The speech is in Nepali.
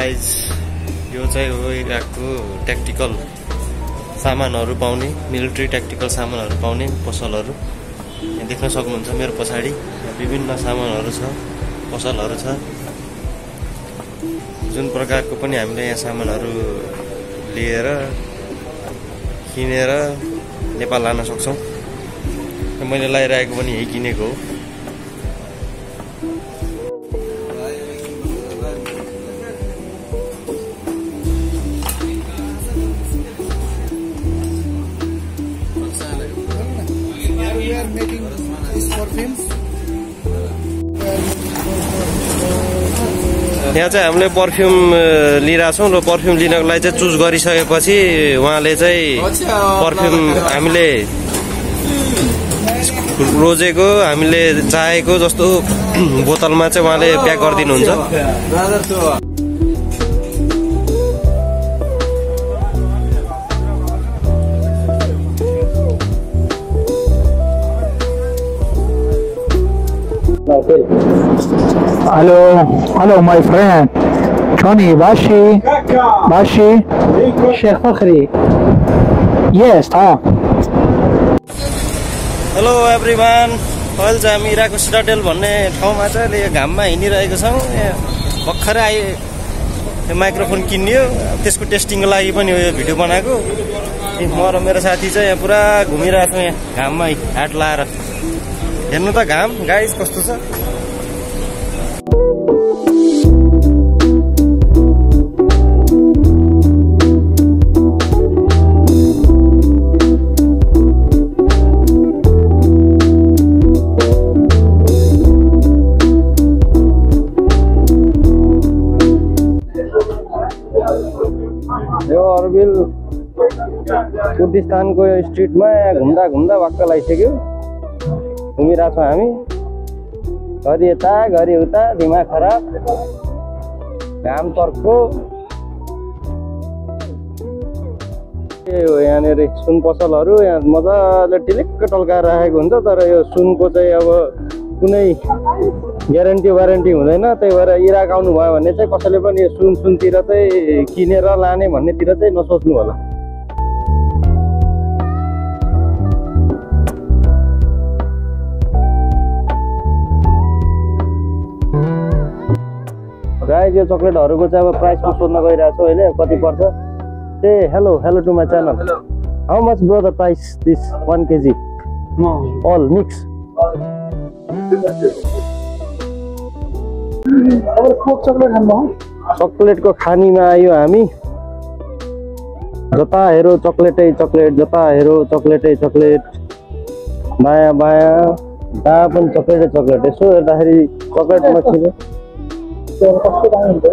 गाइज यो चाहिँ हो इराकको ट्याक्टिकल सामानहरू पाउने मिलिट्री ट्याक्टिकल सामानहरू पाउने पसलहरू। यहाँ देख्न सक्नुहुन्छ मेरो पछाडि विभिन्न सामानहरू छ, पसलहरू छ। जुन प्रकारको पनि हामीले यहाँ सामानहरू लिएर किनेर नेपाल लान सक्छौँ। मैले लगाइरहेको पनि यही किनेको हो। यहाँ चाहिँ हामीले पर्फ्युम लिइरहेछौँ र पर्फ्युम लिनको लागि चाहिँ चुज गरिसकेपछि उहाँले चाहिँ पर्फ्युम हामीले रोजेको हामीले चाहेको जस्तो बोतलमा चाहिँ उहाँले प्याक गरिदिनुहुन्छ। Hello, my friend. Johnny, Bashi, Sheikh Fakhri. Yes, hello everyone, अहिले चाहिँ हामी इराकको सिटाडेल भन्ने ठाउँमा चाहिँ अहिले घाममा हिँडिरहेको छौँ। भर्खरै आयो माइक्रोफोन किन्यो, त्यसको टेस्टिङको लागि पनि यो भिडियो बनाएको। म र मेरो साथी चाहिँ यहाँ पुरा घुमिरहेको छौँ, यहाँ घाममा हाट लाएर। हेर्नु त घाम गाइस कस्तो छ। यो अर्बिल कुर्दिस्तानको स्ट्रिटमा घुम्दा घुम्दा वाक्क लागिसक्यो। घुमिरहेछौँ हामी, घरि यता घरि उता, दिमाग खराब, घाम तर्को। यहाँनिर सुन पसलहरू यहाँ मजाले टिलिक्क टल्काएर राखेको हुन्छ। तर यो सुनको चाहिँ अब कुनै ग्यारेन्टी वारेन्टी हुँदैन। त्यही भएर इराक आउनुभयो भने चाहिँ कसैले पनि सुनतिर चाहिँ किनेर लाने भन्नेतिर चाहिँ नसोच्नु होला। गाइस यो चक्लेटहरूको चाहिँ अब प्राइस म सोध्न गइरहेको छु अहिले, कति पर्छ। ए hello to my channel, how much brother price this 1 kg all mix? चक्लेटको खानीमा आयो हामी। जता हेरो चक्लेटै चक्लेट, जता हेरो चक्लेटै चक्लेट, दायाँ बायाँ जहाँ पनि चक्लेटै चक्लेट। यसो हेर्दाखेरि चक्लेट मसिनो कस्तो दामी हुन्छ।